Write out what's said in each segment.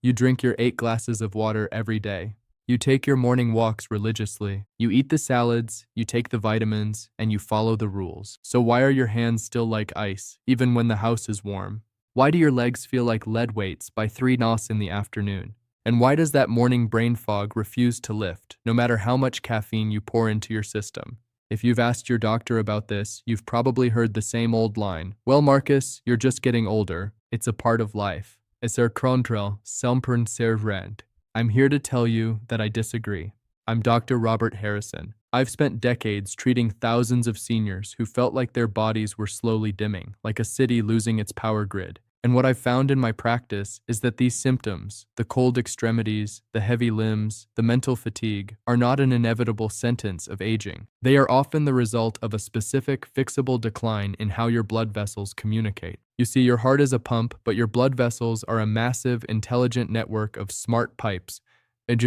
You drink your 8 glasses of water every day. You take your morning walks religiously. You eat the salads, you take the vitamins, and you follow the rules. So why are your hands still like ice, even when the house is warm? Why do your legs feel like lead weights by 3 nos in the afternoon? And why does that morning brain fog refuse to lift, no matter how much caffeine you pour into your system? If you've asked your doctor about this, you've probably heard the same old line. Well, Marcus, you're just getting older. It's a part of life. Es control, sempre servant. I'm here to tell you that I disagree. I'm Dr. Robert Harrison. I've spent decades treating thousands of seniors who felt like their bodies were slowly dimming, like a city losing its power grid. And what I've found in my practice is that these symptoms, the cold extremities, the heavy limbs, the mental fatigue, are not an inevitable sentence of aging. They are often the result of a specific fixable decline in how your blood vessels communicate. You see, your heart is a pump, but your blood vessels are a massive, intelligent network of smart pipes. When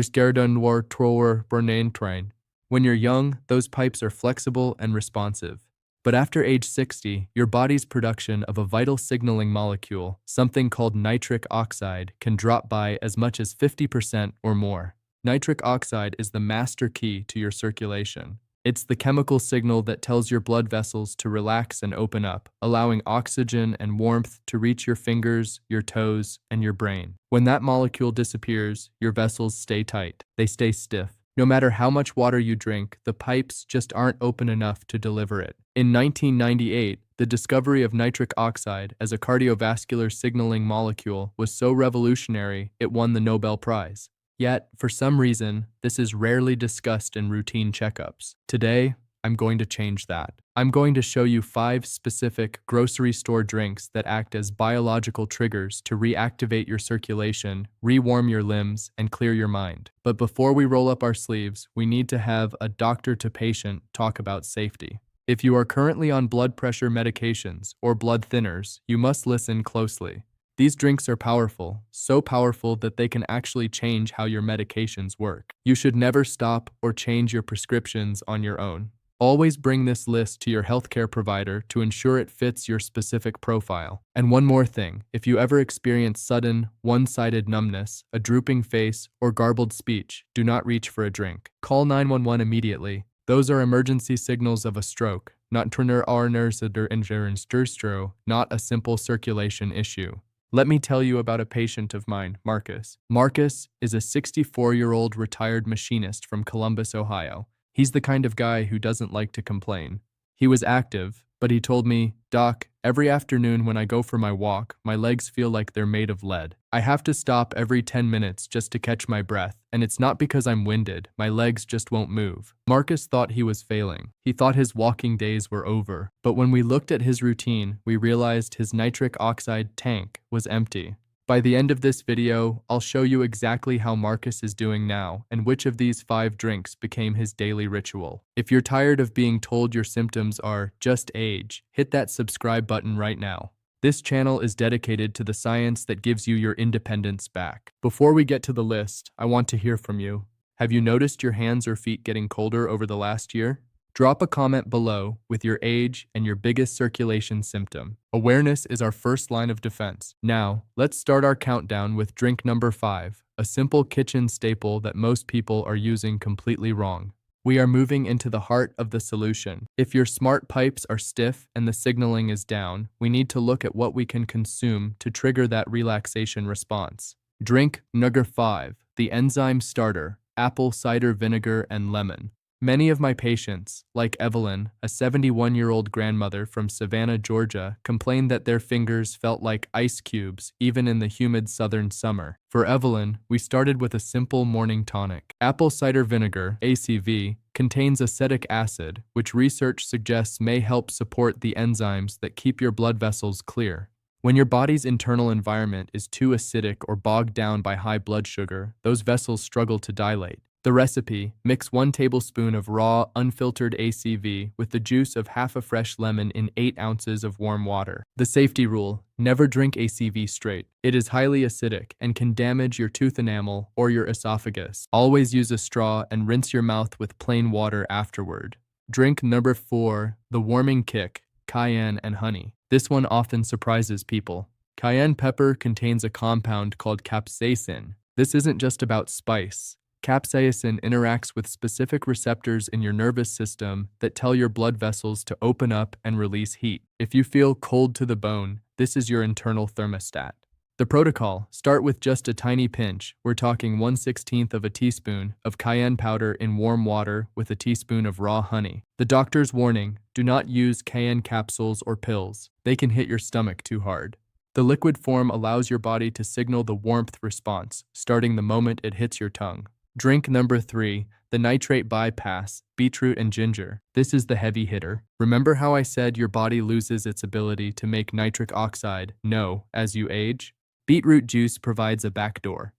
you're young, those pipes are flexible and responsive. But after age 60, your body's production of a vital signaling molecule, something called nitric oxide, can drop by as much as 50% or more. Nitric oxide is the master key to your circulation. It's the chemical signal that tells your blood vessels to relax and open up, allowing oxygen and warmth to reach your fingers, your toes, and your brain. When that molecule disappears, your vessels stay tight. They stay stiff. No matter how much water you drink, the pipes just aren't open enough to deliver it. In 1998, the discovery of nitric oxide as a cardiovascular signaling molecule was so revolutionary it won the Nobel Prize. Yet, for some reason, this is rarely discussed in routine checkups. Today, I'm going to change that. I'm going to show you 5 specific grocery store drinks that act as biological triggers to reactivate your circulation, rewarm your limbs, and clear your mind. But before we roll up our sleeves, we need to have a doctor-to-patient talk about safety. If you are currently on blood pressure medications or blood thinners, you must listen closely. These drinks are powerful, so powerful that they can actually change how your medications work. You should never stop or change your prescriptions on your own. Always bring this list to your healthcare provider to ensure it fits your specific profile. And one more thing, if you ever experience sudden, one-sided numbness, a drooping face, or garbled speech, do not reach for a drink. Call 911 immediately. Those are emergency signals of a stroke, not a simple circulation issue. Let me tell you about a patient of mine, Marcus. Marcus is a 64-year-old retired machinist from Columbus, Ohio. He's the kind of guy who doesn't like to complain. He was active, but he told me, "Doc, every afternoon when I go for my walk, my legs feel like they're made of lead. I have to stop every 10 minutes just to catch my breath, and it's not because I'm winded, my legs just won't move." Marcus thought he was failing. He thought his walking days were over. But when we looked at his routine, we realized his nitric oxide tank was empty. By the end of this video, I'll show you exactly how Marcus is doing now and which of these 5 drinks became his daily ritual. If you're tired of being told your symptoms are just age, hit that subscribe button right now. This channel is dedicated to the science that gives you your independence back. Before we get to the list, I want to hear from you. Have you noticed your hands or feet getting colder over the last year? Drop a comment below with your age and your biggest circulation symptom. Awareness is our first line of defense. Now, let's start our countdown with drink number 5, a simple kitchen staple that most people are using completely wrong. We are moving into the heart of the solution. If your smart pipes are stiff and the signaling is down, we need to look at what we can consume to trigger that relaxation response. Drink number 5, the enzyme starter, apple cider vinegar and lemon. Many of my patients, like Evelyn, a 71-year-old grandmother from Savannah, Georgia, complained that their fingers felt like ice cubes even in the humid southern summer. For Evelyn, we started with a simple morning tonic. Apple cider vinegar, ACV, contains acetic acid, which research suggests may help support the enzymes that keep your blood vessels clear. When your body's internal environment is too acidic or bogged down by high blood sugar, those vessels struggle to dilate. The recipe: mix 1 tablespoon of raw, unfiltered ACV with the juice of half a fresh lemon in 8 ounces of warm water. The safety rule: never drink ACV straight. It is highly acidic and can damage your tooth enamel or your esophagus. Always use a straw and rinse your mouth with plain water afterward. Drink number 4, the warming kick, cayenne and honey. This one often surprises people. Cayenne pepper contains a compound called capsaicin. This isn't just about spice. Capsaicin interacts with specific receptors in your nervous system that tell your blood vessels to open up and release heat. If you feel cold to the bone, this is your internal thermostat. The protocol: start with just a tiny pinch. We're talking 1/16 of a teaspoon of cayenne powder in warm water with a teaspoon of raw honey. The doctor's warning: do not use cayenne capsules or pills. They can hit your stomach too hard. The liquid form allows your body to signal the warmth response, starting the moment it hits your tongue. Drink number 3, the nitrate bypass, beetroot and ginger. This is the heavy hitter. Remember how I said your body loses its ability to make nitric oxide, as you age? Beetroot juice provides a backdoor.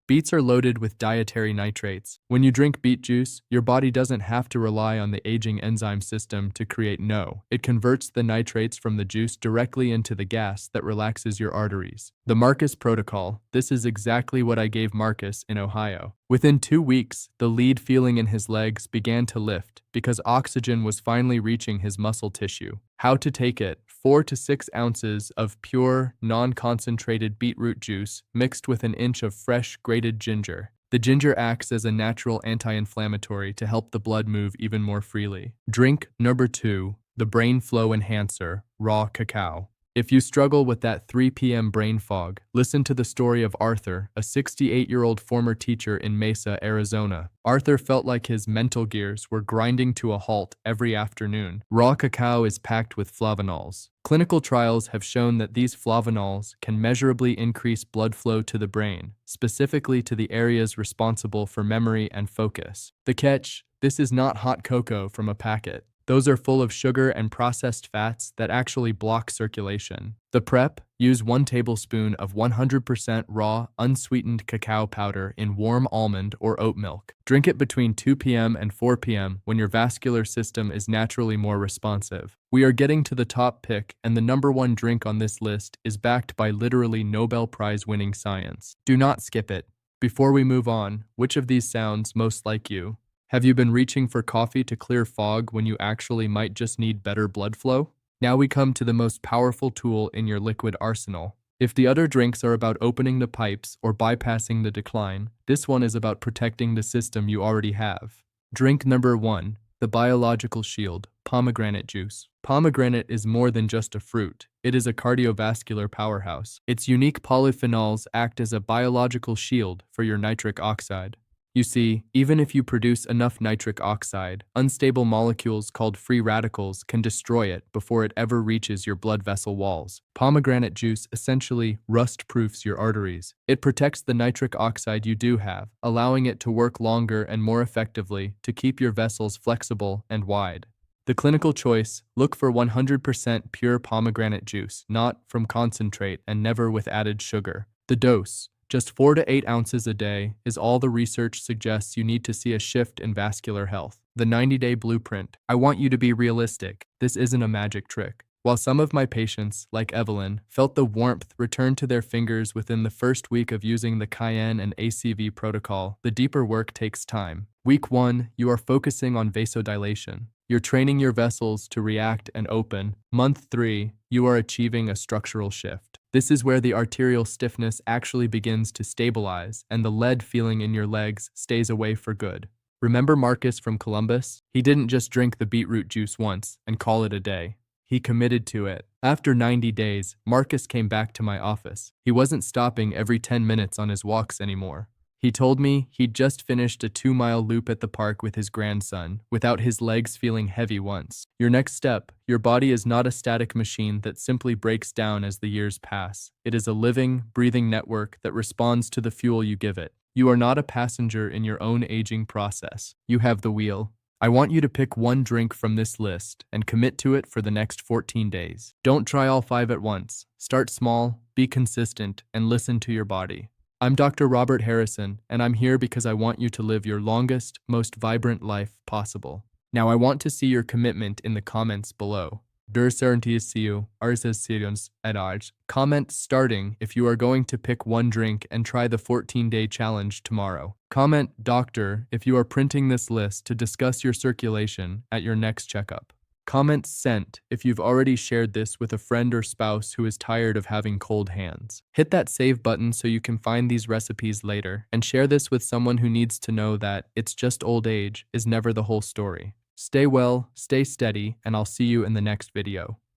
Beets are loaded with dietary nitrates. When you drink beet juice, your body doesn't have to rely on the aging enzyme system to create NO. It converts the nitrates from the juice directly into the gas that relaxes your arteries. The Marcus protocol: this is exactly what I gave Marcus in Ohio. Within 2 weeks, the lead feeling in his legs began to lift because oxygen was finally reaching his muscle tissue. How to take it: 4 to 6 ounces of pure, non-concentrated beetroot juice mixed with an inch of fresh grated ginger. The ginger acts as a natural anti-inflammatory to help the blood move even more freely. Drink number 2, the brain flow enhancer, raw cacao. If you struggle with that 3 p.m. brain fog, listen to the story of Arthur, a 68-year-old former teacher in Mesa, Arizona. Arthur felt like his mental gears were grinding to a halt every afternoon. Raw cacao is packed with flavonols. Clinical trials have shown that these flavonols can measurably increase blood flow to the brain, specifically to the areas responsible for memory and focus. The catch: this is not hot cocoa from a packet. Those are full of sugar and processed fats that actually block circulation. The prep: use 1 tablespoon of 100% raw, unsweetened cacao powder in warm almond or oat milk. Drink it between 2 p.m. and 4 p.m. when your vascular system is naturally more responsive. We are getting to the top pick, and the number 1 drink on this list is backed by literally Nobel Prize winning science. Do not skip it. Before we move on, which of these sounds most like you? Have you been reaching for coffee to clear fog when you actually might just need better blood flow? Now we come to the most powerful tool in your liquid arsenal. If the other drinks are about opening the pipes or bypassing the decline, this one is about protecting the system you already have. Drink number 1, the biological shield, pomegranate juice. Pomegranate is more than just a fruit. It is a cardiovascular powerhouse. Its unique polyphenols act as a biological shield for your nitric oxide. You see, even if you produce enough nitric oxide, unstable molecules called free radicals can destroy it before it ever reaches your blood vessel walls. Pomegranate juice essentially rust-proofs your arteries. It protects the nitric oxide you do have, allowing it to work longer and more effectively to keep your vessels flexible and wide. The clinical choice: look for 100% pure pomegranate juice, not from concentrate and never with added sugar. The dose: just 4 to 8 ounces a day is all the research suggests you need to see a shift in vascular health. The 90-day blueprint: I want you to be realistic. This isn't a magic trick. While some of my patients, like Evelyn, felt the warmth return to their fingers within the first week of using the Cayenne and ACV protocol, the deeper work takes time. Week 1, you are focusing on vasodilation. You're training your vessels to react and open. Month 3, you are achieving a structural shift. This is where the arterial stiffness actually begins to stabilize and the lead feeling in your legs stays away for good. Remember Marcus from Columbus? He didn't just drink the beetroot juice once and call it a day. He committed to it. After 90 days, Marcus came back to my office. He wasn't stopping every 10 minutes on his walks anymore. He told me he'd just finished a 2-mile loop at the park with his grandson, without his legs feeling heavy once. Your next step: your body is not a static machine that simply breaks down as the years pass. It is a living, breathing network that responds to the fuel you give it. You are not a passenger in your own aging process. You have the wheel. I want you to pick 1 drink from this list and commit to it for the next 14 days. Don't try all 5 at once. Start small, be consistent, and listen to your body. I'm Dr. Robert Harrison, and I'm here because I want you to live your longest, most vibrant life possible. Now I want to see your commitment in the comments below. Comment starting if you are going to pick 1 drink and try the 14-day challenge tomorrow. Comment Doctor if you are printing this list to discuss your circulation at your next checkup. Comment sent if you've already shared this with a friend or spouse who is tired of having cold hands. Hit that save button so you can find these recipes later, and share this with someone who needs to know that it's just old age is never the whole story. Stay well, stay steady, and I'll see you in the next video.